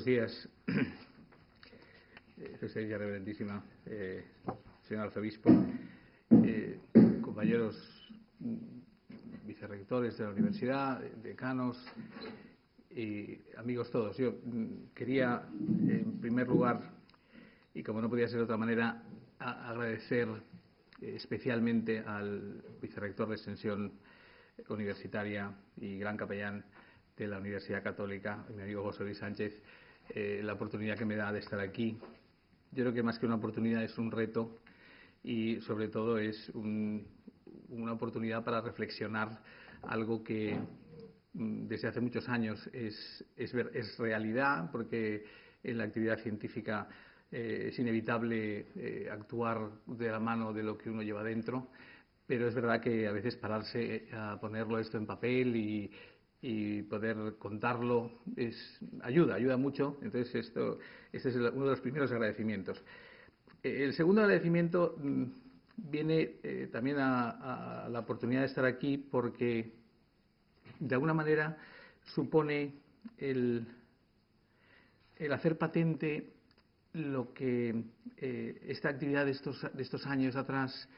buenos días, Su Excelencia Reverendísima, señor Arzobispo, compañeros vicerrectores de la universidad, decanos y amigos todos. Yo quería, en primer lugar, y como no podía ser de otra manera, agradecer especialmente al vicerrector de Extensión Universitaria y gran capellán de la Universidad Católica, mi amigo José Luis Sánchez, la oportunidad que me da de estar aquí. Yo creo que más que una oportunidad es un reto y sobre todo es una oportunidad para reflexionar algo que desde hace muchos años es realidad, porque en la actividad científica es inevitable actuar de la mano de lo que uno lleva dentro, pero es verdad que a veces pararse a ponerlo esto en papel y poder contarlo ayuda mucho. Entonces este es uno de los primeros agradecimientos. El segundo agradecimiento viene también a la oportunidad de estar aquí porque de alguna manera supone el hacer patente lo que esta actividad de estos años atrás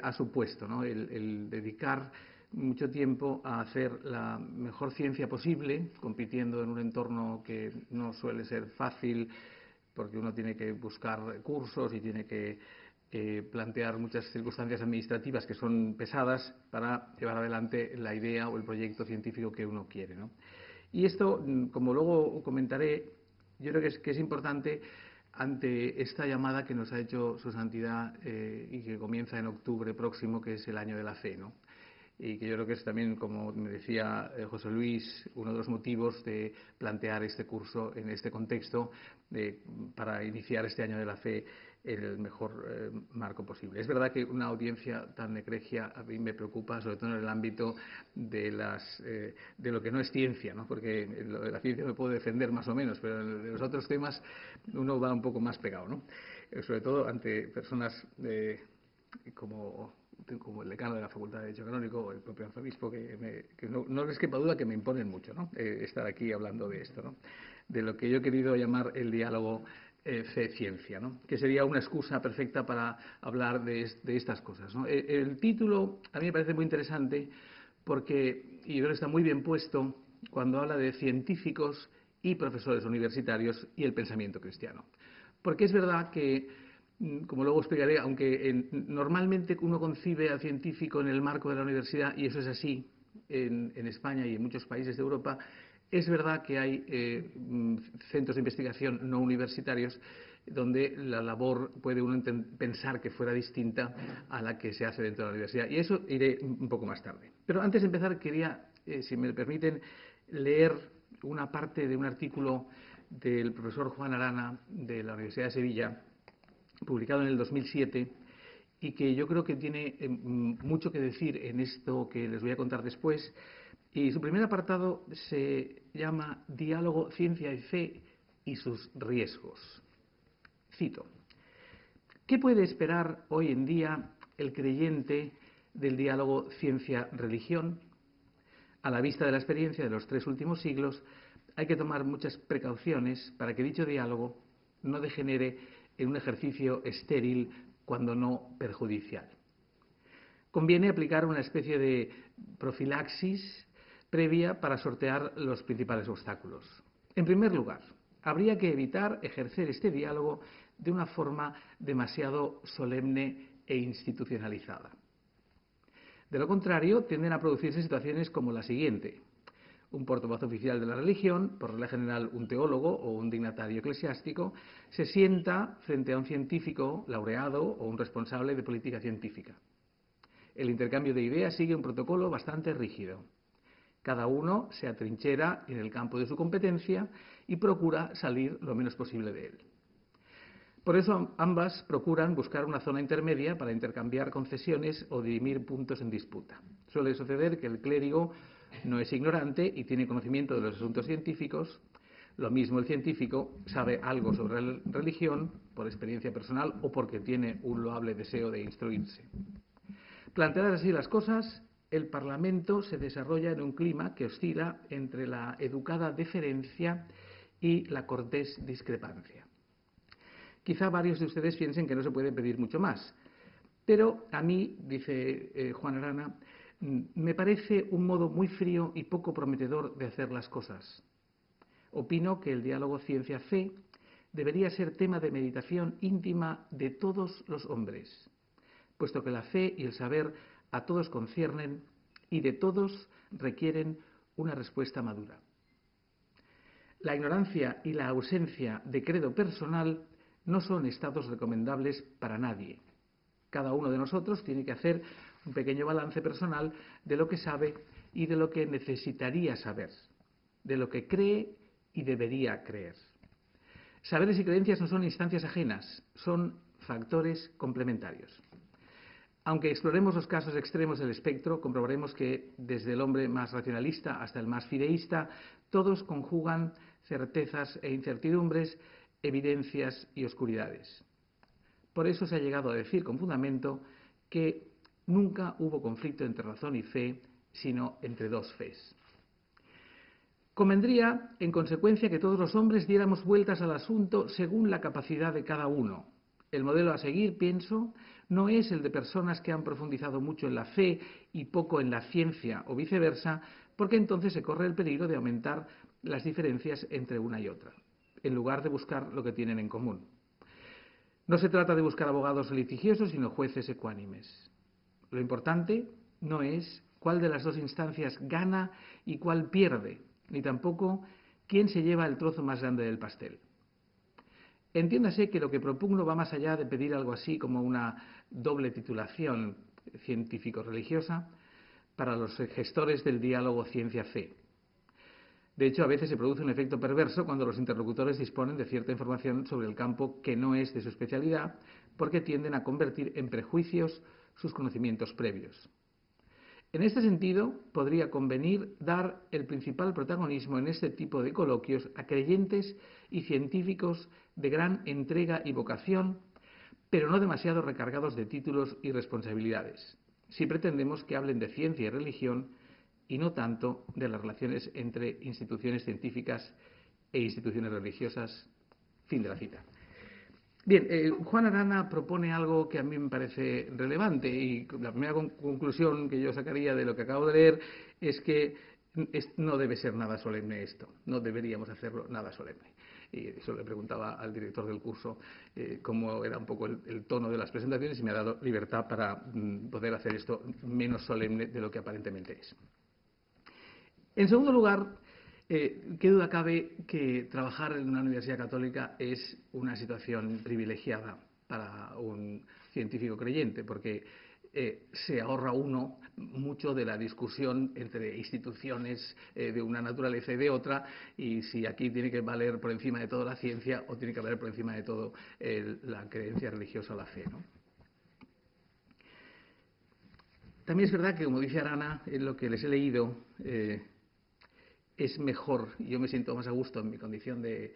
ha supuesto, ¿no? El dedicar mucho tiempo a hacer la mejor ciencia posible, compitiendo en un entorno que no suele ser fácil, porque uno tiene que buscar recursos y tiene que plantear muchas circunstancias administrativas que son pesadas para llevar adelante la idea o el proyecto científico que uno quiere, ¿no? Y esto, como luego comentaré, yo creo que es importante ante esta llamada que nos ha hecho Su Santidad y que comienza en octubre próximo, que es el Año de la Fe, ¿no? Y que yo creo que es también, como me decía José Luis, uno de los motivos de plantear este curso en este contexto para iniciar este Año de la Fe en el mejor marco posible. Es verdad que una audiencia tan egregia a mí me preocupa, sobre todo en el ámbito de lo que no es ciencia, ¿no? Porque lo de la ciencia me puedo defender más o menos, pero en los otros temas uno va un poco más pegado, ¿no? Sobre todo ante personas como el decano de la Facultad de Derecho Canónico o el propio arzobispo, que no les quepa duda que me imponen mucho, ¿no? Estar aquí hablando de esto, ¿no? De lo que yo he querido llamar el diálogo fe-ciencia, ¿no? Que sería una excusa perfecta para hablar de estas cosas, ¿no? El título a mí me parece muy interesante porque, y yo creo que está muy bien puesto cuando habla de científicos y profesores universitarios y el pensamiento cristiano. Porque es verdad que, como luego explicaré, aunque normalmente uno concibe al científico en el marco de la universidad, y eso es así en España y en muchos países de Europa, es verdad que hay centros de investigación no universitarios donde la labor puede uno pensar que fuera distinta a la que se hace dentro de la universidad. Y eso iré un poco más tarde. Pero antes de empezar quería, si me permiten, leer una parte de un artículo del profesor Juan Arana de la Universidad de Sevilla, publicado en el 2007, y que yo creo que tiene mucho que decir en esto que les voy a contar después. Y su primer apartado se llama Diálogo, Ciencia y Fe y sus riesgos. Cito: ¿qué puede esperar hoy en día el creyente del diálogo ciencia-religión? A la vista de la experiencia de los 3 últimos siglos, hay que tomar muchas precauciones para que dicho diálogo no degenere en un ejercicio estéril, cuando no perjudicial. Conviene aplicar una especie de profilaxis previa para sortear los principales obstáculos. En primer lugar, habría que evitar ejercer este diálogo de una forma demasiado solemne e institucionalizada. De lo contrario, tienden a producirse situaciones como la siguiente: un portavoz oficial de la religión, por regla general un teólogo o un dignatario eclesiástico, se sienta frente a un científico laureado o un responsable de política científica. El intercambio de ideas sigue un protocolo bastante rígido. Cada uno se atrinchera en el campo de su competencia y procura salir lo menos posible de él. Por eso ambas procuran buscar una zona intermedia para intercambiar concesiones o dirimir puntos en disputa. Suele suceder que el clérigo no es ignorante y tiene conocimiento de los asuntos científicos. Lo mismo el científico sabe algo sobre la religión por experiencia personal o porque tiene un loable deseo de instruirse. Planteadas así las cosas, el Parlamento se desarrolla en un clima que oscila entre la educada deferencia y la cortés discrepancia. Quizá varios de ustedes piensen que no se puede pedir mucho más, pero a mí, dice Juan Arana, me parece un modo muy frío y poco prometedor de hacer las cosas. Opino que el diálogo ciencia-fe debería ser tema de meditación íntima de todos los hombres, puesto que la fe y el saber a todos conciernen y de todos requieren una respuesta madura. La ignorancia y la ausencia de credo personal no son estados recomendables para nadie. Cada uno de nosotros tiene que hacer un pequeño balance personal de lo que sabe y de lo que necesitaría saber, de lo que cree y debería creer. Saberes y creencias no son instancias ajenas, son factores complementarios. Aunque exploremos los casos extremos del espectro, comprobaremos que desde el hombre más racionalista hasta el más fideísta, todos conjugan certezas e incertidumbres, evidencias y oscuridades. Por eso se ha llegado a decir con fundamento que nunca hubo conflicto entre razón y fe, sino entre dos fes. Convendría, en consecuencia, que todos los hombres diéramos vueltas al asunto según la capacidad de cada uno. El modelo a seguir, pienso, no es el de personas que han profundizado mucho en la fe y poco en la ciencia o viceversa, porque entonces se corre el peligro de aumentar las diferencias entre una y otra, en lugar de buscar lo que tienen en común. No se trata de buscar abogados litigiosos, sino jueces ecuánimes. Lo importante no es cuál de las dos instancias gana y cuál pierde, ni tampoco quién se lleva el trozo más grande del pastel. Entiéndase que lo que propugno va más allá de pedir algo así como una doble titulación científico-religiosa para los gestores del diálogo ciencia-fe. De hecho, a veces se produce un efecto perverso cuando los interlocutores disponen de cierta información sobre el campo que no es de su especialidad, porque tienden a convertir en prejuicios sus conocimientos previos. En este sentido, podría convenir dar el principal protagonismo en este tipo de coloquios a creyentes y científicos de gran entrega y vocación, pero no demasiado recargados de títulos y responsabilidades, si pretendemos que hablen de ciencia y religión y no tanto de las relaciones entre instituciones científicas e instituciones religiosas. Fin de la cita. Bien, Juan Arana propone algo que a mí me parece relevante y la primera conclusión que yo sacaría de lo que acabo de leer es que no debe ser nada solemne esto, no deberíamos hacerlo nada solemne. Y eso le preguntaba al director del curso cómo era un poco el tono de las presentaciones y me ha dado libertad para poder hacer esto menos solemne de lo que aparentemente es. En segundo lugar, qué duda cabe que trabajar en una universidad católica es una situación privilegiada para un científico creyente, porque se ahorra uno mucho de la discusión entre instituciones de una naturaleza y de otra, y si aquí tiene que valer por encima de todo la ciencia o tiene que valer por encima de todo la creencia religiosa o la fe, ¿no? También es verdad que, como dice Arana, en lo que les he leído, es mejor, y yo me siento más a gusto en mi condición de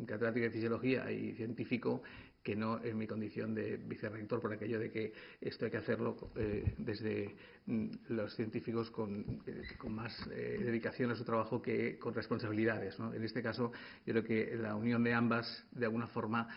catedrático de fisiología y científico que no en mi condición de vicerrector, por aquello de que esto hay que hacerlo desde los científicos con más dedicación a su trabajo que con responsabilidades, ¿no? En este caso, yo creo que la unión de ambas, de alguna forma,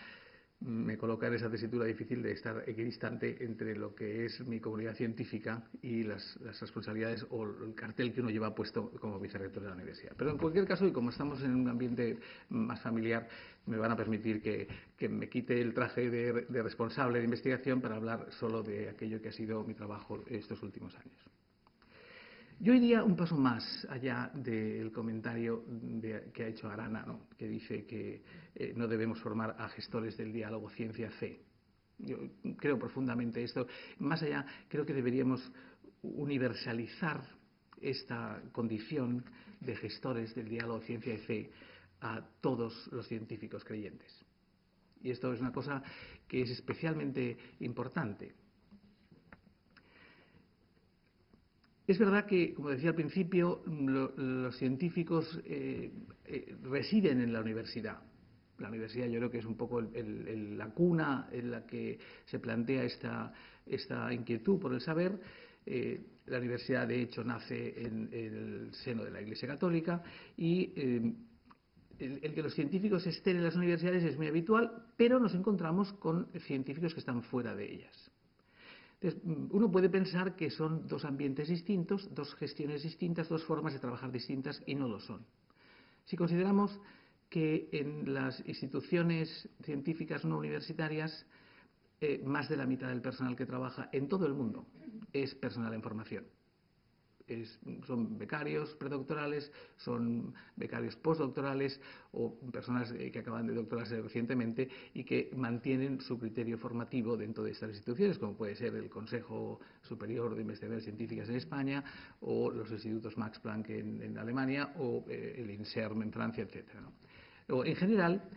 me coloca en esa tesitura difícil de estar equidistante entre lo que es mi comunidad científica y las responsabilidades o el cartel que uno lleva puesto como vicerrector de la universidad. Pero en cualquier caso, y como estamos en un ambiente más familiar, me van a permitir que me quite el traje de responsable de investigación para hablar solo de aquello que ha sido mi trabajo estos últimos años. Yo iría un paso más allá del comentario que ha hecho Arana, ¿no?, que dice que no debemos formar a gestores del diálogo ciencia-fe. Yo creo profundamente esto. Más allá, creo que deberíamos universalizar esta condición de gestores del diálogo ciencia y fe a todos los científicos creyentes. Y esto es una cosa que es especialmente importante. Es verdad que, como decía al principio, los científicos residen en la universidad. La universidad yo creo que es un poco la cuna en la que se plantea esta inquietud por el saber. La universidad, de hecho, nace en el seno de la Iglesia Católica y el que los científicos estén en las universidades es muy habitual, pero nos encontramos con científicos que están fuera de ellas. Entonces, uno puede pensar que son dos ambientes distintos, dos gestiones distintas, dos formas de trabajar distintas, y no lo son. Si consideramos que en las instituciones científicas no universitarias, más de la mitad del personal que trabaja en todo el mundo es personal en formación. Son becarios predoctorales, son becarios postdoctorales o personas que acaban de doctorarse recientemente y que mantienen su criterio formativo dentro de estas instituciones, como puede ser el Consejo Superior de Investigaciones Científicas en España o los institutos Max Planck en Alemania o el INSERM en Francia, etc. ¿no? En general,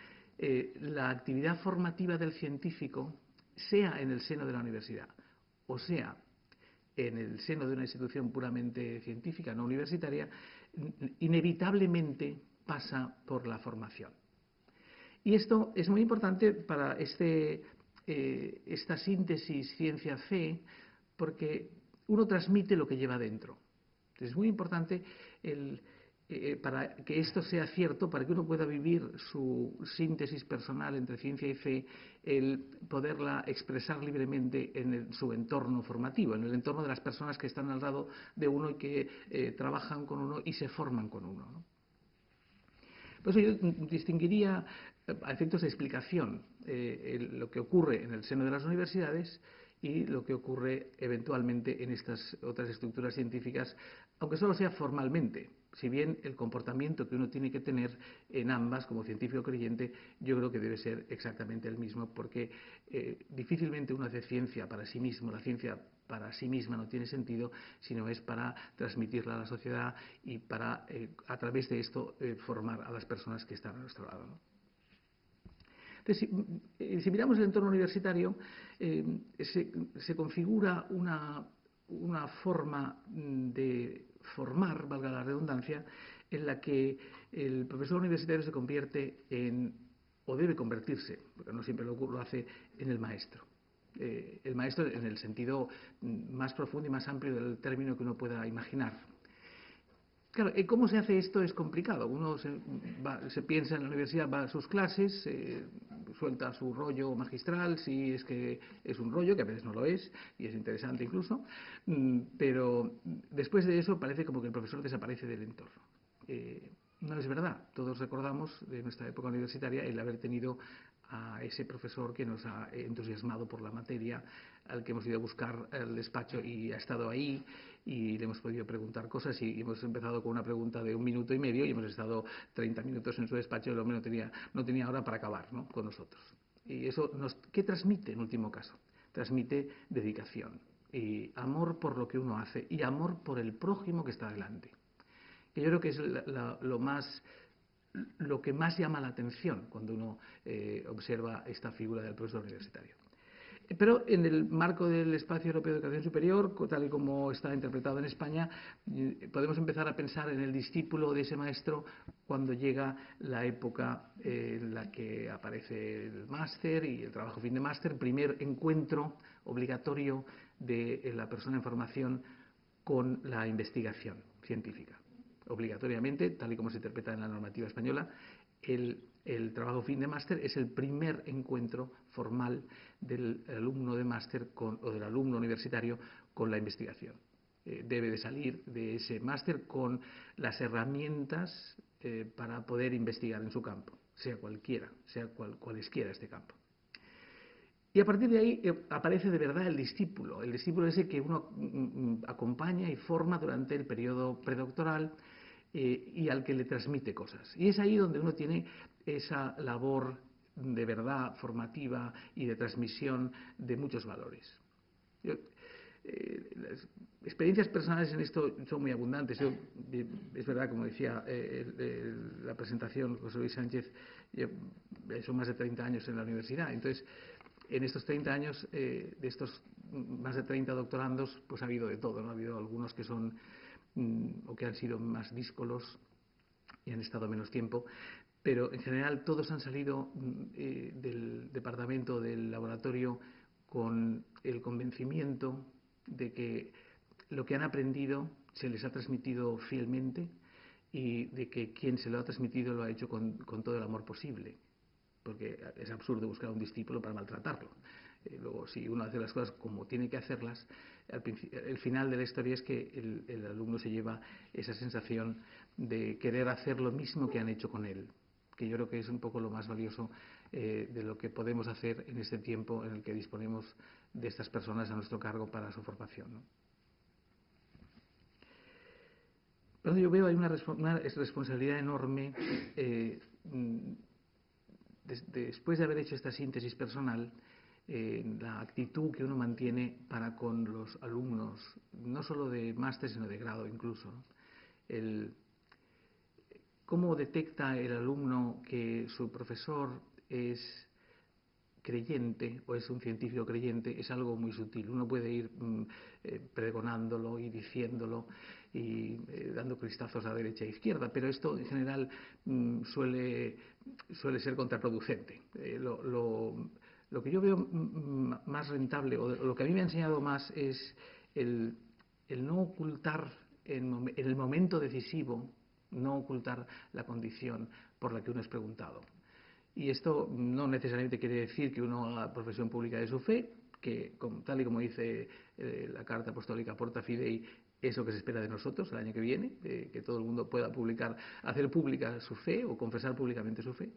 la actividad formativa del científico, sea en el seno de la universidad o sea en el seno de una institución puramente científica, no universitaria, inevitablemente pasa por la formación. Y esto es muy importante para esta síntesis ciencia-fe, porque uno transmite lo que lleva dentro. Es muy importante para que esto sea cierto, para que uno pueda vivir su síntesis personal entre ciencia y fe, el poderla expresar libremente en su entorno formativo, en el entorno de las personas que están al lado de uno y que trabajan con uno y se forman con uno, ¿no? Por eso yo distinguiría, a efectos de explicación, lo que ocurre en el seno de las universidades y lo que ocurre eventualmente en estas otras estructuras científicas, aunque solo sea formalmente. Si bien el comportamiento que uno tiene que tener en ambas, como científico creyente, yo creo que debe ser exactamente el mismo, porque difícilmente uno hace ciencia para sí mismo. La ciencia para sí misma no tiene sentido, sino es para transmitirla a la sociedad y para, a través de esto, formar a las personas que están a nuestro lado, ¿no? Entonces, si miramos el entorno universitario, se configura una forma de formar, valga la redundancia, en la que el profesor universitario se convierte en, o debe convertirse, porque no siempre lo hace, en el maestro. El maestro en el sentido más profundo y más amplio del término que uno pueda imaginar. Claro, ¿cómo se hace esto? Es complicado. Uno se piensa en la universidad, va a sus clases, suelta su rollo magistral, si es que es un rollo, que a veces no lo es, y es interesante incluso, pero después de eso parece como que el profesor desaparece del entorno. No es verdad. Todos recordamos de nuestra época universitaria el haber tenido a ese profesor que nos ha entusiasmado por la materia, al que hemos ido a buscar al despacho y ha estado ahí y le hemos podido preguntar cosas y hemos empezado con una pregunta de 1 minuto y medio y hemos estado 30 minutos en su despacho y el hombre no tenía hora para acabar, ¿no?, con nosotros. Y eso ¿qué transmite en último caso? Transmite dedicación y amor por lo que uno hace y amor por el prójimo que está delante. Que yo creo que es lo que más llama la atención cuando uno observa esta figura del profesor universitario. Pero en el marco del Espacio Europeo de Educación Superior, tal y como está interpretado en España, podemos empezar a pensar en el discípulo de ese maestro cuando llega la época en la que aparece el máster y el trabajo fin de máster, primer encuentro obligatorio de la persona en formación con la investigación científica. Obligatoriamente, tal y como se interpreta en la normativa española, el trabajo fin de máster es el primer encuentro formal del alumno de máster o del alumno universitario con la investigación. Debe de salir de ese máster con las herramientas para poder investigar en su campo, sea cualquiera, sea cualesquiera este campo. Y a partir de ahí aparece de verdad el discípulo ese que uno acompaña y forma durante el periodo predoctoral y al que le transmite cosas. Y es ahí donde uno tiene esa labor de verdad formativa y de transmisión de muchos valores. Las experiencias personales en esto son muy abundantes. Es verdad, como decía la presentación José Luis Sánchez, son más de 30 años en la universidad. Entonces, en estos 30 años, de estos más de 30 doctorandos, pues ha habido de todo, ¿no? Ha habido algunos que son o que han sido más díscolos y han estado menos tiempo, pero en general todos han salido del departamento, del laboratorio, con el convencimiento de que lo que han aprendido se les ha transmitido fielmente y de que quien se lo ha transmitido lo ha hecho con todo el amor posible, porque es absurdo buscar a un discípulo para maltratarlo. Luego, si uno hace las cosas como tiene que hacerlas, el final de la historia es que el alumno se lleva esa sensación de querer hacer lo mismo que han hecho con él, que yo creo que es un poco lo más valioso de lo que podemos hacer en este tiempo en el que disponemos de estas personas a nuestro cargo para su formación, ¿no? Pero yo veo ahí una responsabilidad enorme después de haber hecho esta síntesis personal, la actitud que uno mantiene para con los alumnos, no solo de máster, sino de grado incluso, ¿no? Cómo detecta el alumno que su profesor es creyente o es un científico creyente es algo muy sutil. Uno puede ir pregonándolo y diciéndolo y dando cristazos a derecha e izquierda, pero esto en general suele ser contraproducente. Lo que yo veo más rentable, o lo que a mí me ha enseñado más, es el no ocultar en el momento decisivo, no ocultar la condición por la que uno es preguntado. Y esto no necesariamente quiere decir que uno haga profesión pública de su fe, que tal y como dice la Carta Apostólica Porta Fidei, es lo que se espera de nosotros el año que viene, que todo el mundo pueda hacer pública su fe o confesar públicamente su fe.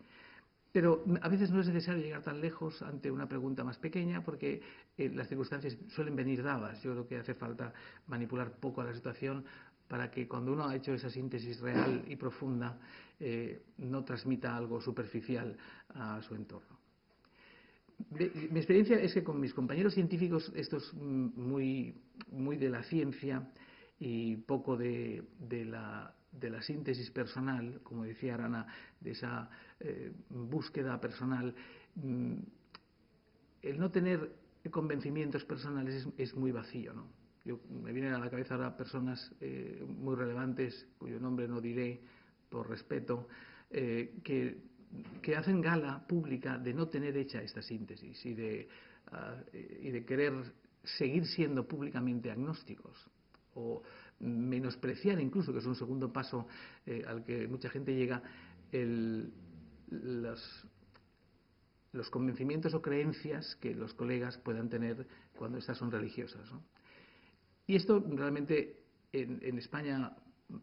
Pero a veces no es necesario llegar tan lejos ante una pregunta más pequeña, porque las circunstancias suelen venir dadas. Yo creo que hace falta manipular poco a la situación para que cuando uno ha hecho esa síntesis real y profunda no transmita algo superficial a su entorno. Mi experiencia es que con mis compañeros científicos, esto es muy de la ciencia y poco de la síntesis personal, como decía Arana, de esa búsqueda personal. El no tener convencimientos personales es muy vacío, ¿no? Me vienen a la cabeza ahora personas muy relevantes, cuyo nombre no diré por respeto, que hacen gala pública de no tener hecha esta síntesis y de querer seguir siendo públicamente agnósticos o menospreciar incluso, que es un segundo paso al que mucha gente llega, los convencimientos o creencias que los colegas puedan tener cuando estas son religiosas, ¿no? Y esto realmente en España,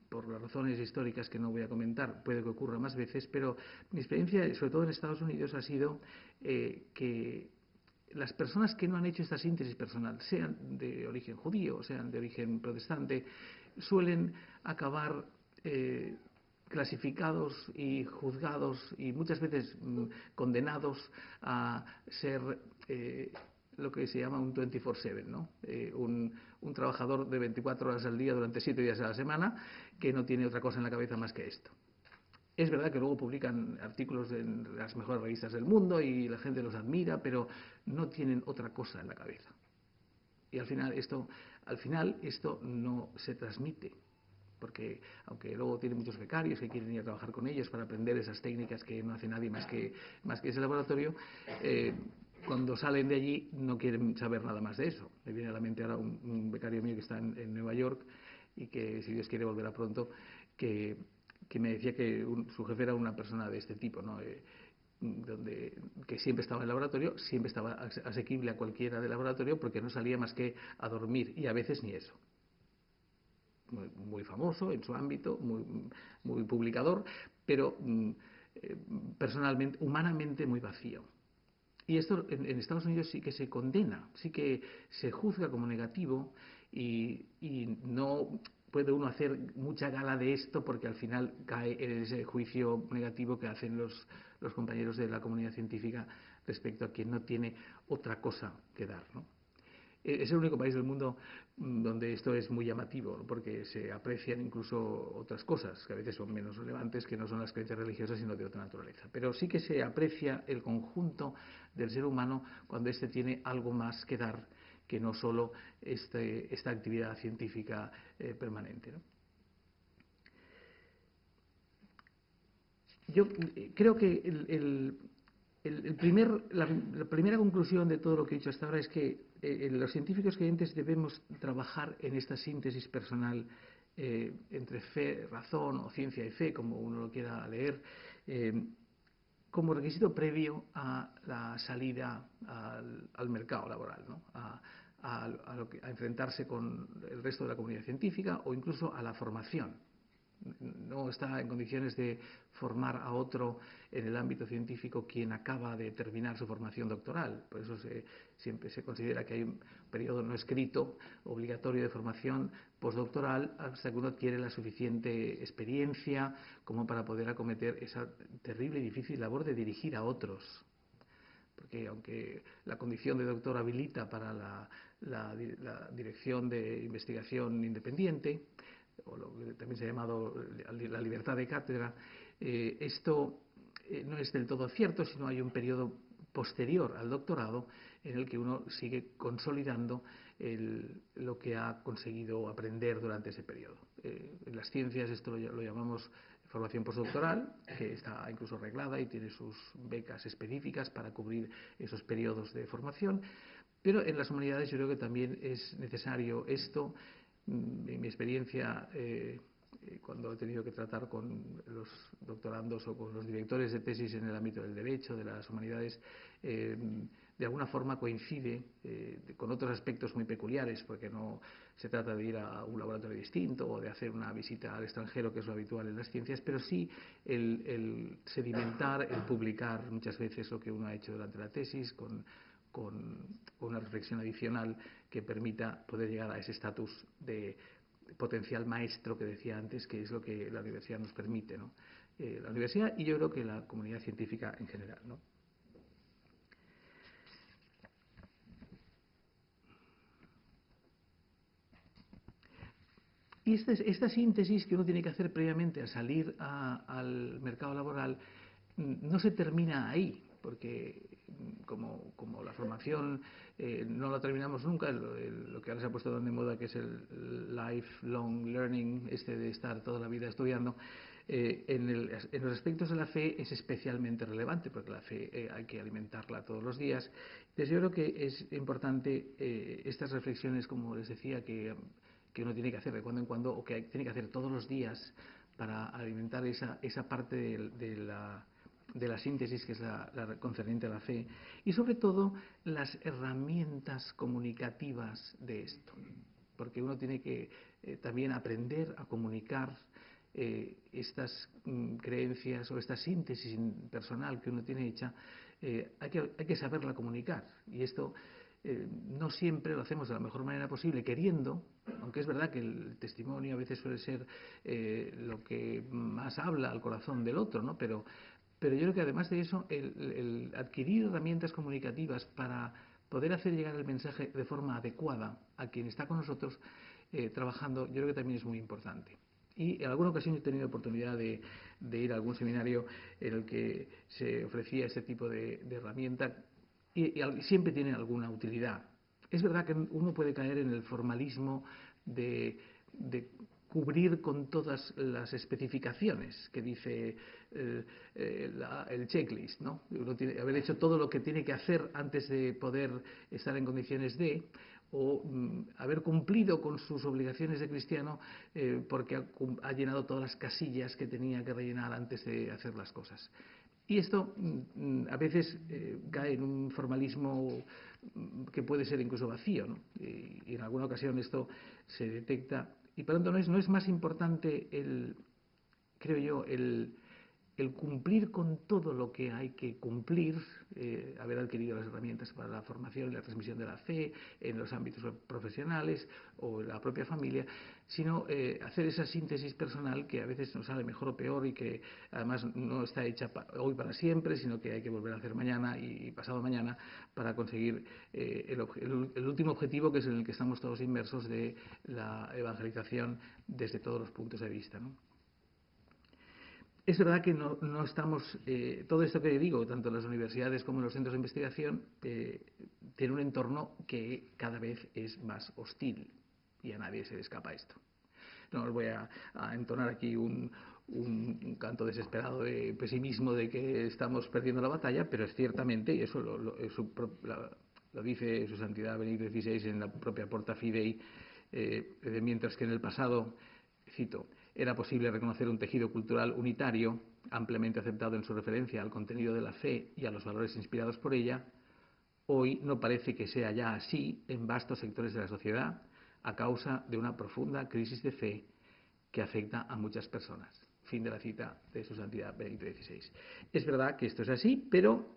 por las razones históricas que no voy a comentar, puede que ocurra más veces, pero mi experiencia, sobre todo en Estados Unidos, ha sido que las personas que no han hecho esta síntesis personal, sean de origen judío, sean de origen protestante, suelen acabar clasificados y juzgados y muchas veces condenados a ser lo que se llama un 24/7, ¿no? Un trabajador de 24 horas al día durante 7 días a la semana que no tiene otra cosa en la cabeza más que esto. Es verdad que luego publican artículos en las mejores revistas del mundo y la gente los admira, pero no tienen otra cosa en la cabeza. Y al final esto no se transmite, porque aunque luego tienen muchos becarios que quieren ir a trabajar con ellos para aprender esas técnicas que no hace nadie más que ese laboratorio, cuando salen de allí no quieren saber nada más de eso. Me viene a la mente ahora un becario mío que está en Nueva York y que, si Dios quiere, volverá pronto, que me decía que su jefe era una persona de este tipo, ¿no? Que siempre estaba en el laboratorio, siempre estaba asequible a cualquiera del laboratorio porque no salía más que a dormir y a veces ni eso. Muy famoso en su ámbito, muy publicador, pero personalmente, humanamente muy vacío. Y esto en Estados Unidos sí que se condena, sí que se juzga como negativo y no puede uno hacer mucha gala de esto porque al final cae en ese juicio negativo que hacen los compañeros de la comunidad científica respecto a quien no tiene otra cosa que dar, ¿no? Es el único país del mundo donde esto es muy llamativo, porque se aprecian incluso otras cosas que a veces son menos relevantes, que no son las creencias religiosas, sino de otra naturaleza. Pero sí que se aprecia el conjunto del ser humano cuando éste tiene algo más que dar que no solo esta actividad científica permanente, ¿no? Yo creo que la primera conclusión de todo lo que he dicho hasta ahora es que los científicos creyentes debemos trabajar en esta síntesis personal entre fe, razón o ciencia y fe, como uno lo quiera leer, como requisito previo a la salida al mercado laboral, ¿no? A enfrentarse con el resto de la comunidad científica o incluso a la formación. No está en condiciones de formar a otro en el ámbito científico quien acaba de terminar su formación doctoral. Por eso siempre se considera que hay un periodo no escrito obligatorio de formación postdoctoral hasta que uno adquiere la suficiente experiencia como para poder acometer esa terrible y difícil labor de dirigir a otros. Porque aunque la condición de doctor habilita para la dirección de investigación independiente, o lo que también se ha llamado la libertad de cátedra, esto no es del todo cierto, sino hay un periodo posterior al doctorado en el que uno sigue consolidando lo que ha conseguido aprender durante ese periodo. En las ciencias esto lo llamamos formación postdoctoral, que está incluso reglada y tiene sus becas específicas para cubrir esos periodos de formación, pero en las humanidades yo creo que también es necesario esto. En mi experiencia, cuando he tenido que tratar con los doctorandos o con los directores de tesis en el ámbito del derecho, de las humanidades, de alguna forma coincide con otros aspectos muy peculiares, porque no se trata de ir a un laboratorio distinto o de hacer una visita al extranjero, que es lo habitual en las ciencias, pero sí el sedimentar, el publicar muchas veces lo que uno ha hecho durante la tesis con una reflexión adicional que permita poder llegar a ese estatus de potencial maestro que decía antes, que es lo que la universidad nos permite, ¿no? La universidad y yo creo que la comunidad científica en general, ¿no? Y esta síntesis que uno tiene que hacer previamente a salir al mercado laboral no se termina ahí, porque como la formación no la terminamos nunca, lo que ahora se ha puesto tan de moda, que es el lifelong learning, de estar toda la vida estudiando, en los aspectos de la fe es especialmente relevante, porque la fe hay que alimentarla todos los días. Entonces yo creo que es importante estas reflexiones, como les decía, que uno tiene que hacer de cuando en cuando, o que tiene que hacer todos los días para alimentar esa parte de la síntesis, que es la concerniente a la fe, y sobre todo las herramientas comunicativas de esto, porque uno tiene que también aprender a comunicar estas creencias o esta síntesis personal que uno tiene hecha, hay que saberla comunicar, y esto no siempre lo hacemos de la mejor manera posible, queriendo, aunque es verdad que el testimonio a veces suele ser lo que más habla al corazón del otro, ¿no? Pero yo creo que además de eso, el adquirir herramientas comunicativas para poder hacer llegar el mensaje de forma adecuada a quien está con nosotros trabajando, yo creo que también es muy importante. Y en alguna ocasión he tenido oportunidad de ir a algún seminario en el que se ofrecía este tipo de herramienta y siempre tienen alguna utilidad. Es verdad que uno puede caer en el formalismo de cubrir con todas las especificaciones que dice el checklist, ¿no? Uno tiene que haber hecho todo lo que tiene que hacer antes de poder estar en condiciones de, o haber cumplido con sus obligaciones de cristiano porque ha llenado todas las casillas que tenía que rellenar antes de hacer las cosas. Y esto a veces cae en un formalismo que puede ser incluso vacío, ¿no? Y en alguna ocasión esto se detecta. Y por lo tanto no es más importante creo yo, el cumplir con todo lo que hay que cumplir, haber adquirido las herramientas para la formación y la transmisión de la fe en los ámbitos profesionales o en la propia familia, sino hacer esa síntesis personal que a veces nos sale mejor o peor y que además no está hecha hoy para siempre, sino que hay que volver a hacer mañana y pasado mañana para conseguir el último objetivo, que es en el que estamos todos inmersos, de la evangelización desde todos los puntos de vista, ¿no? Es verdad que no estamos, todo esto que digo, tanto en las universidades como en los centros de investigación, tiene un entorno que cada vez es más hostil y a nadie se le escapa esto. No os voy a entonar aquí un canto desesperado de pesimismo de que estamos perdiendo la batalla, pero es ciertamente, y eso lo dice Su Santidad Benedicto XVI en la propia Porta Fidei, mientras que en el pasado cito, era posible reconocer un tejido cultural unitario, ampliamente aceptado en su referencia al contenido de la fe y a los valores inspirados por ella, hoy no parece que sea ya así en vastos sectores de la sociedad a causa de una profunda crisis de fe que afecta a muchas personas. Fin de la cita de Su Santidad Benedicto XVI. Es verdad que esto es así, pero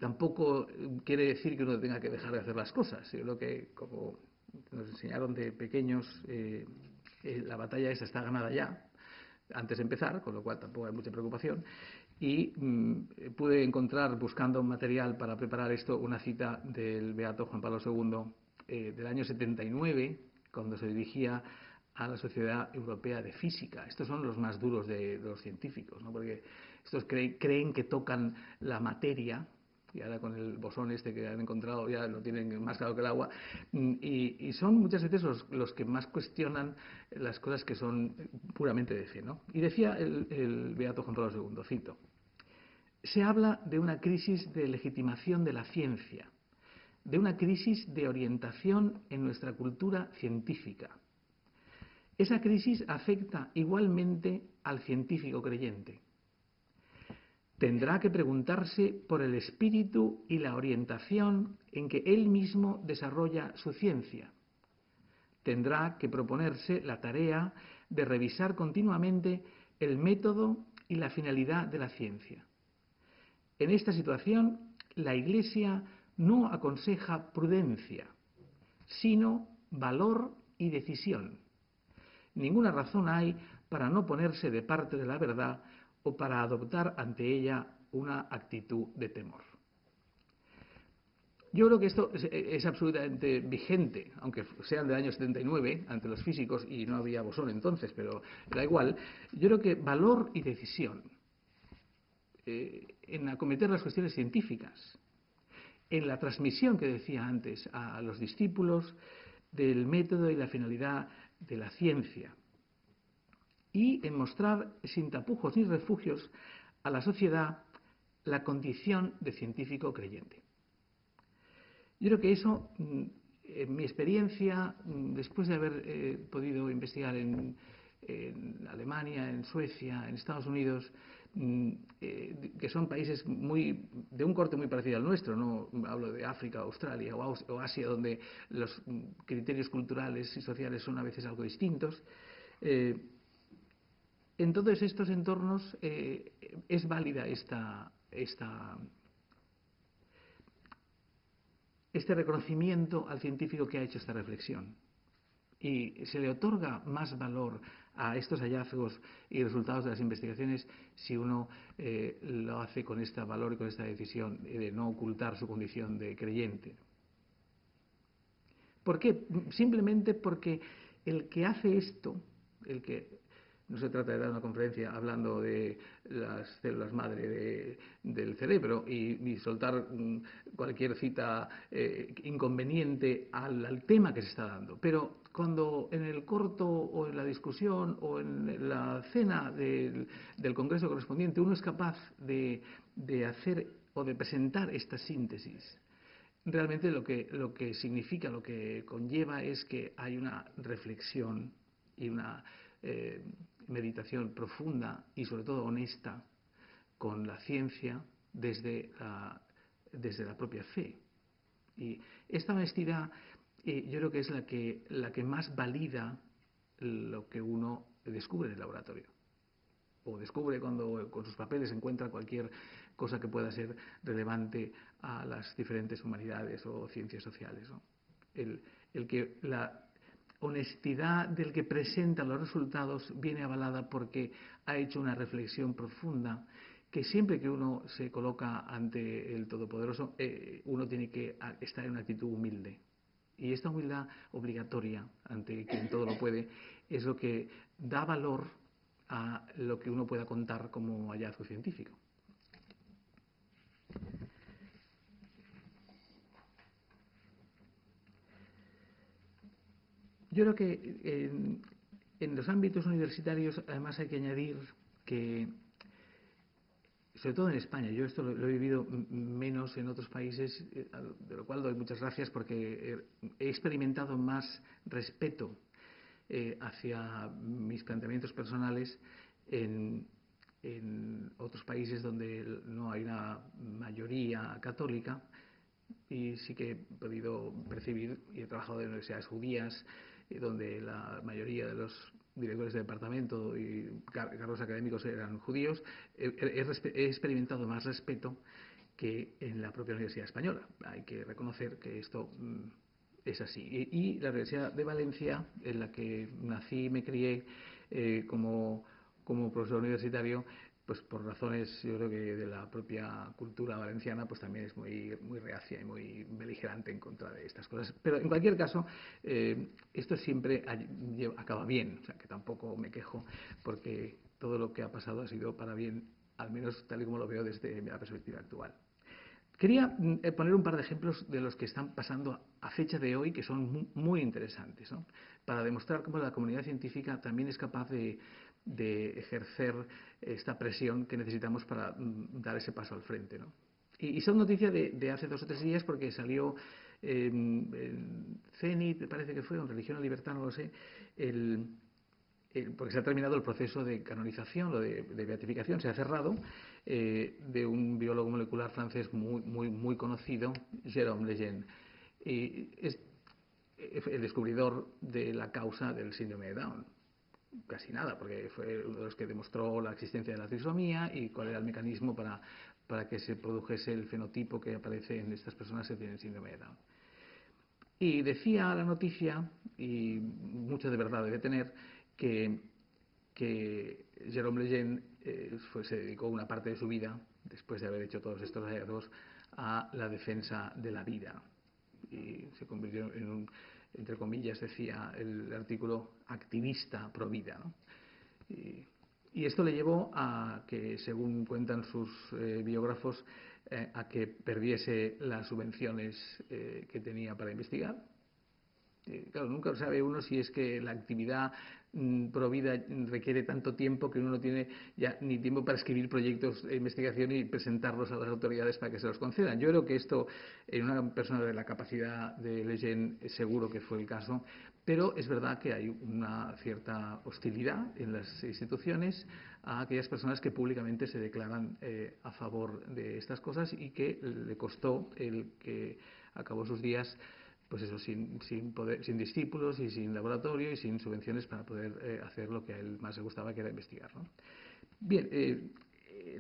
tampoco quiere decir que uno tenga que dejar de hacer las cosas. Yo creo que, como nos enseñaron de pequeños, la batalla esa está ganada ya, antes de empezar, con lo cual tampoco hay mucha preocupación. Y pude encontrar, buscando material para preparar esto, una cita del Beato Juan Pablo II del año 79, cuando se dirigía a la Sociedad Europea de Física. Estos son los más duros de los científicos, ¿no? Porque estos creen que tocan la materia, y ahora con el bosón este que han encontrado ya lo tienen más claro que el agua, y son muchas veces los que más cuestionan las cosas que son puramente de fe, ¿no? Y decía el Beato Juan Pablo II, cito, se habla de una crisis de legitimación de la ciencia, de una crisis de orientación en nuestra cultura científica. Esa crisis afecta igualmente al científico creyente. Tendrá que preguntarse por el espíritu y la orientación en que él mismo desarrolla su ciencia. Tendrá que proponerse la tarea de revisar continuamente el método y la finalidad de la ciencia. En esta situación, la Iglesia no aconseja prudencia, sino valor y decisión. Ninguna razón hay para no ponerse de parte de la verdad o para adoptar ante ella una actitud de temor. Yo creo que esto es absolutamente vigente, aunque sean del año 79, ante los físicos, y no había bosón entonces, pero da igual. Yo creo que valor y decisión en acometer las cuestiones científicas, en la transmisión que decía antes a los discípulos del método y la finalidad de la ciencia, y en mostrar sin tapujos ni refugios a la sociedad la condición de científico creyente. Yo creo que eso, en mi experiencia, después de haber podido investigar en Alemania, en Suecia, en Estados Unidos, que son países de un corte muy parecido al nuestro, no hablo de África, Australia o Asia, donde los criterios culturales y sociales son a veces algo distintos. En todos estos entornos es válida este reconocimiento al científico que ha hecho esta reflexión. Y se le otorga más valor a estos hallazgos y resultados de las investigaciones si uno lo hace con este valor y con esta decisión de no ocultar su condición de creyente. ¿Por qué? Simplemente porque el que hace esto, no se trata de dar una conferencia hablando de las células madre del cerebro y soltar cualquier cita inconveniente al tema que se está dando. Pero cuando en el corto o en la discusión o en la cena del congreso correspondiente uno es capaz de hacer o de presentar esta síntesis, realmente lo que significa, lo que conlleva es que hay una reflexión y una meditación profunda y sobre todo honesta con la ciencia desde la propia fe. Y esta honestidad yo creo que es la que más valida lo que uno descubre en el laboratorio. O descubre cuando con sus papeles encuentra cualquier cosa que pueda ser relevante a las diferentes humanidades o ciencias sociales, ¿no? El que la honestidad del que presenta los resultados viene avalada porque ha hecho una reflexión profunda que siempre que uno se coloca ante el Todopoderoso, uno tiene que estar en una actitud humilde. Y esta humildad obligatoria ante quien todo lo puede es lo que da valor a lo que uno pueda contar como hallazgo científico. Yo creo que en los ámbitos universitarios además hay que añadir que, sobre todo en España, yo esto lo he vivido menos en otros países, de lo cual doy muchas gracias porque he experimentado más respeto hacia mis planteamientos personales en otros países donde no hay una mayoría católica, y sí que he podido percibir, y he trabajado en universidades judías, donde la mayoría de los directores de departamento y cargos académicos eran judíos. He experimentado más respeto que en la propia Universidad Española. Hay que reconocer que esto es así. Y la Universidad de Valencia, en la que nací y me crié como profesor universitario, pues por razones, yo creo que de la propia cultura valenciana, pues también es muy reacia y muy beligerante en contra de estas cosas. Pero en cualquier caso, esto siempre acaba bien, o sea que tampoco me quejo, porque todo lo que ha pasado ha sido para bien, al menos tal y como lo veo desde la perspectiva actual. Quería poner un par de ejemplos de los que están pasando a fecha de hoy, que son muy interesantes, ¿no? Para demostrar cómo la comunidad científica también es capaz de ejercer esta presión que necesitamos para dar ese paso al frente, ¿no? Y son noticias de hace 2 o 3 días, porque salió en CENIT, me parece que fue, en Religión y Libertad, no lo sé, porque se ha terminado el proceso de canonización o de beatificación, se ha cerrado, de un biólogo molecular francés muy conocido, Jérôme Lejeune. Y es el descubridor de la causa del síndrome de Down. Casi nada, porque fue uno de los que demostró la existencia de la trisomía y cuál era el mecanismo para que se produjese el fenotipo que aparece en estas personas que tienen síndrome de Down. Y decía la noticia, y mucho de verdad debe tener, que Jérôme Lejeune se dedicó una parte de su vida, después de haber hecho todos estos hallazgos, a la defensa de la vida. Y se convirtió en un, entre comillas, decía el artículo, activista pro vida, ¿no? Y esto le llevó a que, según cuentan sus biógrafos, a que perdiese las subvenciones que tenía para investigar. Claro, nunca sabe uno si es que la actividad pro vida requiere tanto tiempo que uno no tiene ya ni tiempo para escribir proyectos de investigación y presentarlos a las autoridades para que se los concedan. Yo creo que esto, en una persona de la capacidad de Lejeune, seguro que fue el caso, pero es verdad que hay una cierta hostilidad en las instituciones a aquellas personas que públicamente se declaran a favor de estas cosas, y que le costó el que acabó sus días, pues eso, sin discípulos y sin laboratorio y sin subvenciones para poder hacer lo que a él más le gustaba, que era investigar, ¿no? Bien,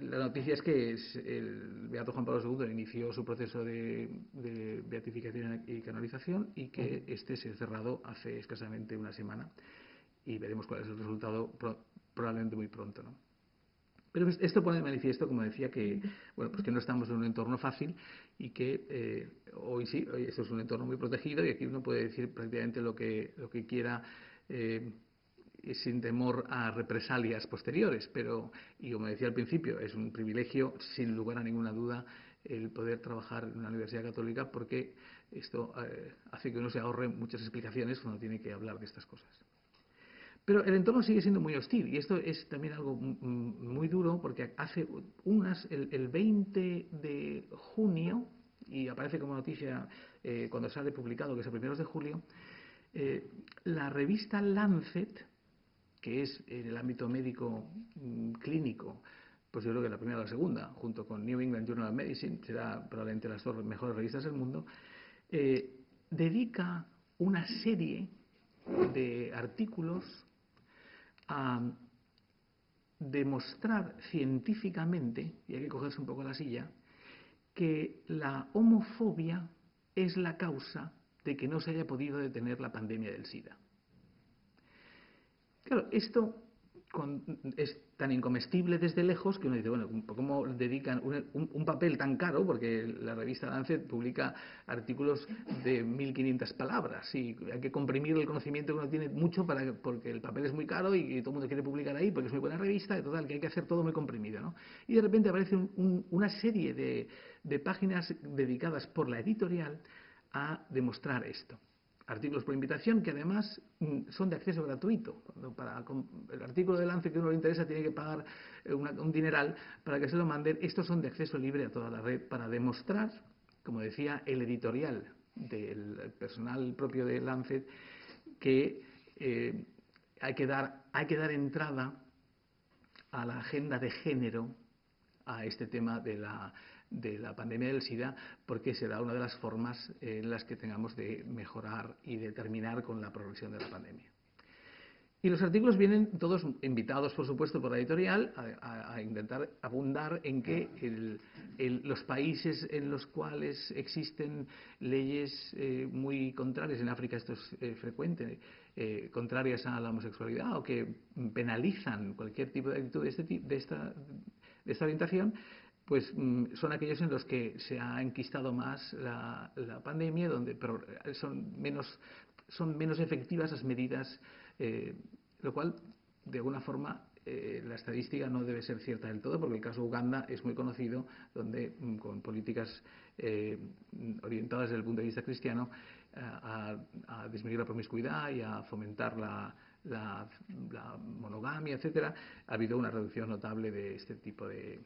la noticia es que el Beato Juan Pablo II inició su proceso de beatificación y canonización, y que este se ha cerrado hace escasamente una semana, y veremos cuál es el resultado probablemente muy pronto, ¿no? Pero esto pone de manifiesto, como decía, que bueno, pues que no estamos en un entorno fácil, y que hoy sí, hoy esto es un entorno muy protegido, y aquí uno puede decir prácticamente lo que quiera sin temor a represalias posteriores. Pero, y como decía al principio, es un privilegio, sin lugar a ninguna duda, el poder trabajar en una universidad católica, porque esto hace que uno se ahorre muchas explicaciones cuando tiene que hablar de estas cosas. Pero el entorno sigue siendo muy hostil, y esto es también algo muy duro, porque hace el 20 de junio, y aparece como noticia cuando sale publicado, que es a primeros de julio, la revista Lancet, que es en el ámbito médico clínico, pues yo creo que la primera o la segunda, junto con New England Journal of Medicine, será probablemente las 2 mejores revistas del mundo, dedica una serie de artículos a demostrar científicamente, y hay que cogerse un poco la silla, que la homofobia es la causa de que no se haya podido detener la pandemia del SIDA. Claro, esto es tan incomestible desde lejos que uno dice, bueno, ¿cómo dedican un papel tan caro? Porque la revista Lancet publica artículos de 1500 palabras, y hay que comprimir el conocimiento que uno tiene mucho porque el papel es muy caro y todo el mundo quiere publicar ahí porque es muy buena revista, y total, que hay que hacer todo muy comprimido, ¿no? Y de repente aparece una serie de páginas dedicadas por la editorial a demostrar esto. Artículos por invitación que además son de acceso gratuito. Para el artículo de Lance que uno le interesa tiene que pagar un dineral para que se lo manden. Estos son de acceso libre a toda la red, para demostrar, como decía el editorial del personal propio de Lancet, que hay que dar entrada a la agenda de género, a este tema de la pandemia del SIDA, porque será una de las formas en las que tengamos de mejorar y de terminar con la progresión de la pandemia. Y los artículos vienen todos invitados, por supuesto, por la editorial a intentar abundar en que los países en los cuales existen leyes muy contrarias, en África esto es frecuente, contrarias a la homosexualidad o que penalizan cualquier tipo de actitud de esta orientación, pues son aquellos en los que se ha enquistado más la pandemia, donde son menos efectivas las medidas, lo cual, de alguna forma, la estadística no debe ser cierta del todo, porque el caso Uganda es muy conocido, donde con políticas orientadas desde el punto de vista cristiano a disminuir la promiscuidad y a fomentar la monogamia, etcétera, ha habido una reducción notable de este tipo de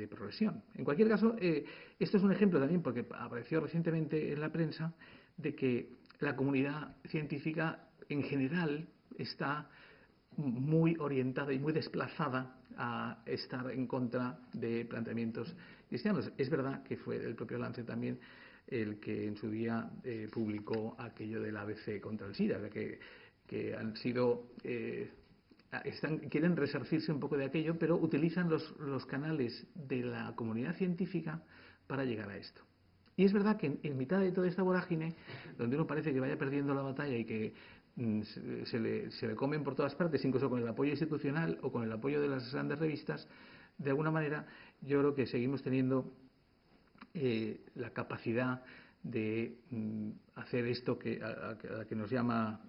progresión. En cualquier caso, esto es un ejemplo también, porque apareció recientemente en la prensa, de que la comunidad científica en general está muy orientada y muy desplazada a estar en contra de planteamientos cristianos. Es verdad que fue el propio Lancet también el que en su día publicó aquello del ABC contra el SIDA, que han sido quieren resarcirse un poco de aquello, pero utilizan los canales de la comunidad científica para llegar a esto. Y es verdad que en mitad de toda esta vorágine, donde uno parece que vaya perdiendo la batalla y que se le comen por todas partes, incluso con el apoyo institucional o con el apoyo de las grandes revistas, de alguna manera yo creo que seguimos teniendo la capacidad de hacer esto a la que nos llama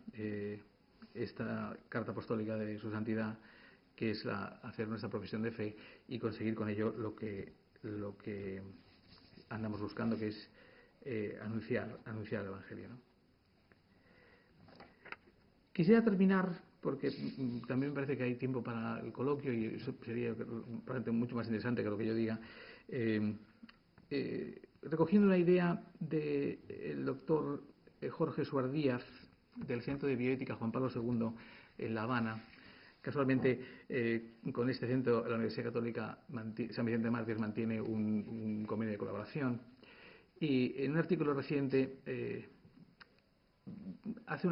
esta carta apostólica de su santidad, que es hacer nuestra profesión de fe y conseguir con ello lo que andamos buscando, que es anunciar el Evangelio, ¿no? Quisiera terminar, porque también me parece que hay tiempo para el coloquio y eso sería probablemente mucho más interesante que lo que yo diga, recogiendo una idea del doctor Jorge Suárez Díaz, del Centro de Bioética Juan Pablo II en La Habana. Casualmente, con este centro, la Universidad Católica San Vicente de Mártir mantiene un convenio de colaboración. Y en un artículo reciente hace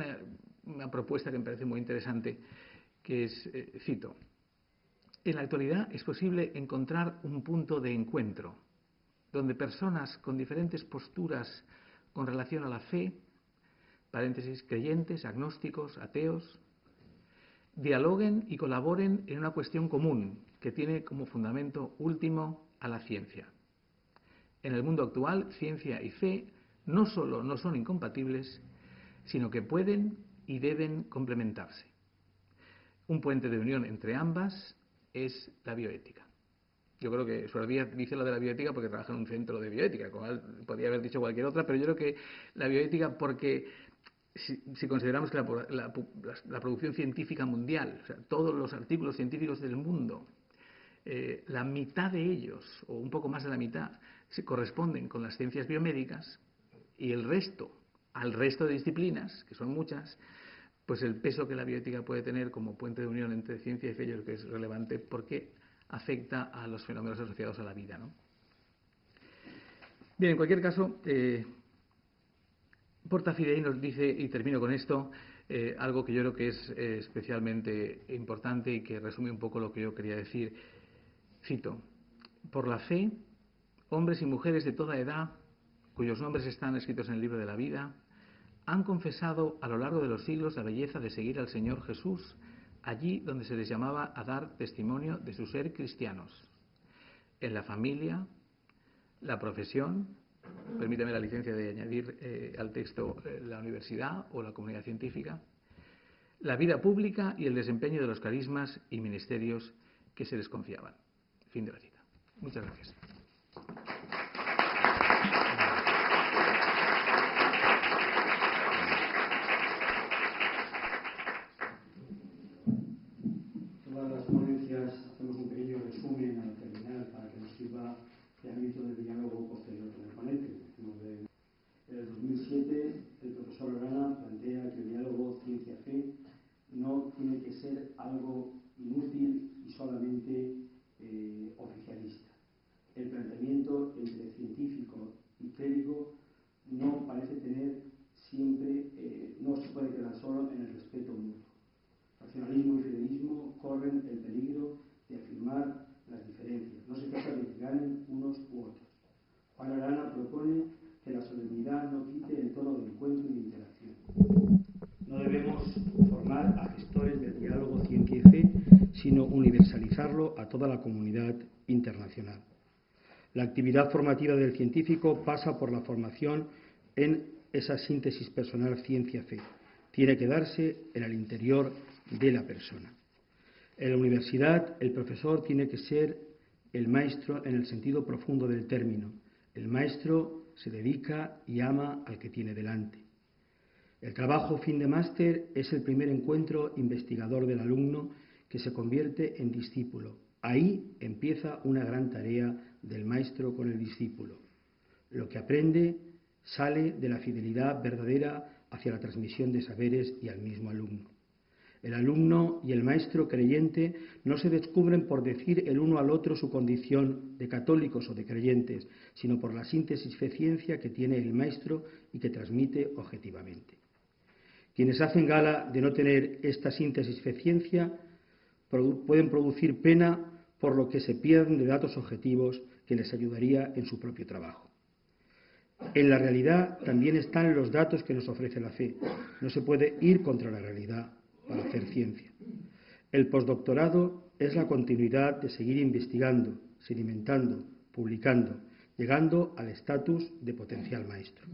una propuesta que me parece muy interesante, que es, cito: en la actualidad es posible encontrar un punto de encuentro donde personas con diferentes posturas con relación a la fe, paréntesis, creyentes, agnósticos, ateos, dialoguen y colaboren en una cuestión común que tiene como fundamento último a la ciencia. En el mundo actual, ciencia y fe no solo no son incompatibles, sino que pueden y deben complementarse. Un puente de unión entre ambas es la bioética. Yo creo que Suárez Díaz dice lo de la bioética porque trabaja en un centro de bioética, como él podría haber dicho cualquier otra, pero yo creo que la bioética, porque si consideramos que la producción científica mundial, o sea, todos los artículos científicos del mundo, la mitad de ellos, o un poco más de la mitad, se corresponden con las ciencias biomédicas, y el resto, al resto de disciplinas, que son muchas, pues el peso que la bioética puede tener como puente de unión entre ciencia y fe, yo creo que es relevante porque afecta a los fenómenos asociados a la vida, ¿no? Bien, en cualquier caso, Porta Fidei nos dice, y termino con esto, algo que yo creo que es especialmente importante y que resume un poco lo que yo quería decir. Cito: por la fe, hombres y mujeres de toda edad, cuyos nombres están escritos en el libro de la vida, han confesado a lo largo de los siglos la belleza de seguir al Señor Jesús allí donde se les llamaba a dar testimonio de su ser cristianos, en la familia, la profesión, permítame la licencia de añadir al texto la universidad o la comunidad científica, la vida pública y el desempeño de los carismas y ministerios que se les confiaban. Fin de la cita. Muchas gracias. Todas las ponencias hacemos un pequeño resumen al terminar para que nos sirva de ámbito de diálogo posterior con el ponente. En el 2007, el profesor Orana plantea que el diálogo ciencia-fe no tiene que algo inútil y solamente oficialista. El planteamiento entre científico y clérigo no parece tener siempre, no se puede quedar solo en el respeto mutuo. Racionalismo y fidelismo corren el peligro de afirmar las diferencias. No se trata de que ganen unos u otros. Juan Arana propone que la solemnidad no quite el tono de encuentro y de interacción. No debemos formar a gestores del diálogo ciencia y fe, sino universalizarlo a toda la comunidad internacional. La actividad formativa del científico pasa por la formación en esa síntesis personal ciencia-fe. Tiene que darse en el interior de la persona. En la universidad, el profesor tiene que ser el maestro en el sentido profundo del término. El maestro se dedica y ama al que tiene delante. El trabajo fin de máster es el primer encuentro investigador del alumno que se convierte en discípulo. Ahí empieza una gran tarea del maestro con el discípulo. Lo que aprende sale de la fidelidad verdadera hacia la transmisión de saberes y al mismo alumno. El alumno y el maestro creyente no se descubren por decir el uno al otro su condición de católicos o de creyentes, sino por la síntesis fe-ciencia que tiene el maestro y que transmite objetivamente. Quienes hacen gala de no tener esta síntesis fe-ciencia pueden producir pena por lo que se pierden de datos objetivos que les ayudaría en su propio trabajo. En la realidad también están los datos que nos ofrece la fe. No se puede ir contra la realidad para hacer ciencia. El postdoctorado es la continuidad de seguir investigando, sedimentando, publicando, llegando al estatus de potencial maestro.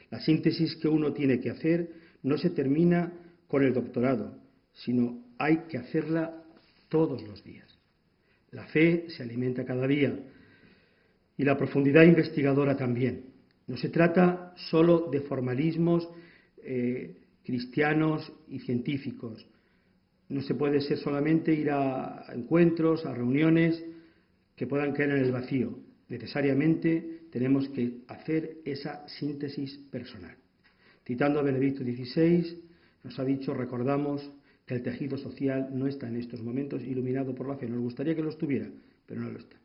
La síntesis que uno tiene que hacer no se termina con el doctorado, sino hay que hacerla todos los días. La fe se alimenta cada día y la profundidad investigadora también. No se trata solo de formalismos cristianos y científicos. No se puede ser solamente ir a encuentros, a reuniones que puedan caer en el vacío. Necesariamente tenemos que hacer esa síntesis personal. Citando a Benedicto XVI, nos ha dicho, recordamos que el tejido social no está en estos momentos iluminado por la fe. Nos gustaría que lo estuviera, pero no lo está.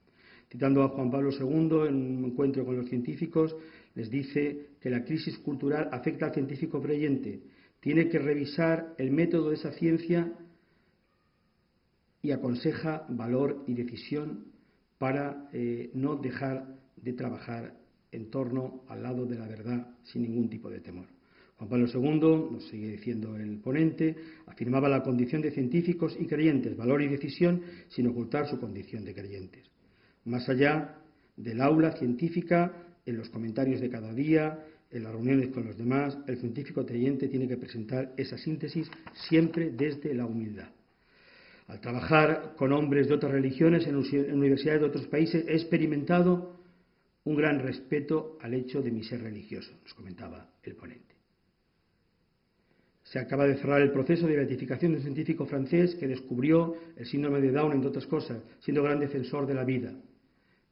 Citando a Juan Pablo II, en un encuentro con los científicos, les dice que la crisis cultural afecta al científico creyente. Tiene que revisar el método de esa ciencia y aconseja valor y decisión para no dejar de trabajar en torno al lado de la verdad sin ningún tipo de temor. Juan Pablo II, nos sigue diciendo el ponente, afirmaba la condición de científicos y creyentes, valor y decisión, sin ocultar su condición de creyentes. Más allá del aula científica, en los comentarios de cada día, en las reuniones con los demás, el científico creyente tiene que presentar esa síntesis siempre desde la humildad. Al trabajar con hombres de otras religiones en universidades de otros países, he experimentado un gran respeto al hecho de mi ser religioso, nos comentaba el ponente. Se acaba de cerrar el proceso de beatificación de un científico francés que descubrió el síndrome de Down, entre otras cosas, siendo gran defensor de la vida.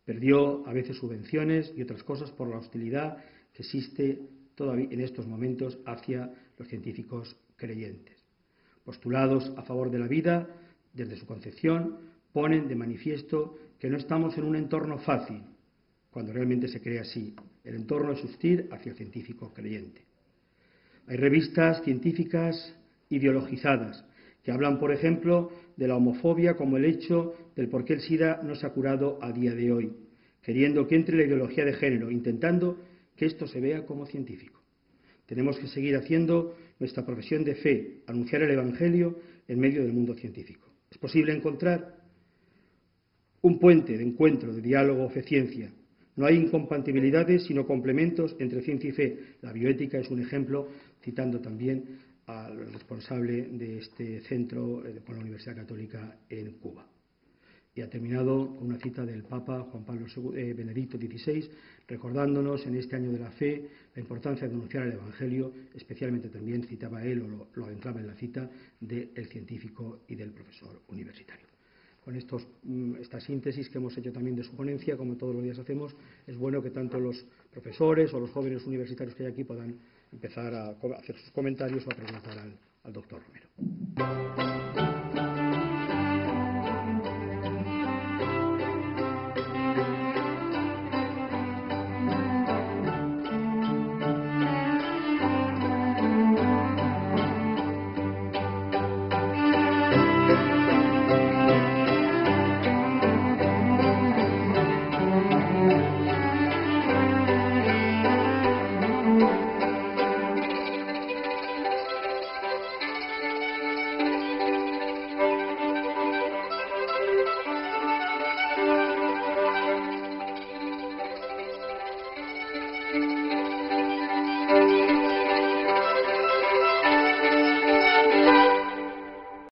Perdió a veces subvenciones y otras cosas por la hostilidad que existe todavía en estos momentos hacia los científicos creyentes. Postulados a favor de la vida, desde su concepción, ponen de manifiesto que no estamos en un entorno fácil, cuando realmente se cree así. El entorno es hostil hacia el científico creyente. Hay revistas científicas ideologizadas que hablan, por ejemplo, de la homofobia como el hecho del por qué el SIDA no se ha curado a día de hoy, queriendo que entre la ideología de género, intentando que esto se vea como científico. Tenemos que seguir haciendo nuestra profesión de fe, anunciar el Evangelio en medio del mundo científico. Es posible encontrar un puente de encuentro, de diálogo, fe-ciencia. No hay incompatibilidades, sino complementos entre ciencia y fe. La bioética es un ejemplo, citando también al responsable de este centro con la Universidad Católica en Cuba. Y ha terminado con una cita del Papa Juan Pablo II, Benedicto XVI, recordándonos en este año de la fe la importancia de anunciar el Evangelio, especialmente también citaba él, o lo adentraba en la cita, del científico y del profesor universitario. Con esta síntesis que hemos hecho también de su ponencia, como todos los días hacemos, es bueno que tanto los profesores o los jóvenes universitarios que hay aquí puedan empezar a hacer sus comentarios o a preguntar al doctor Romero.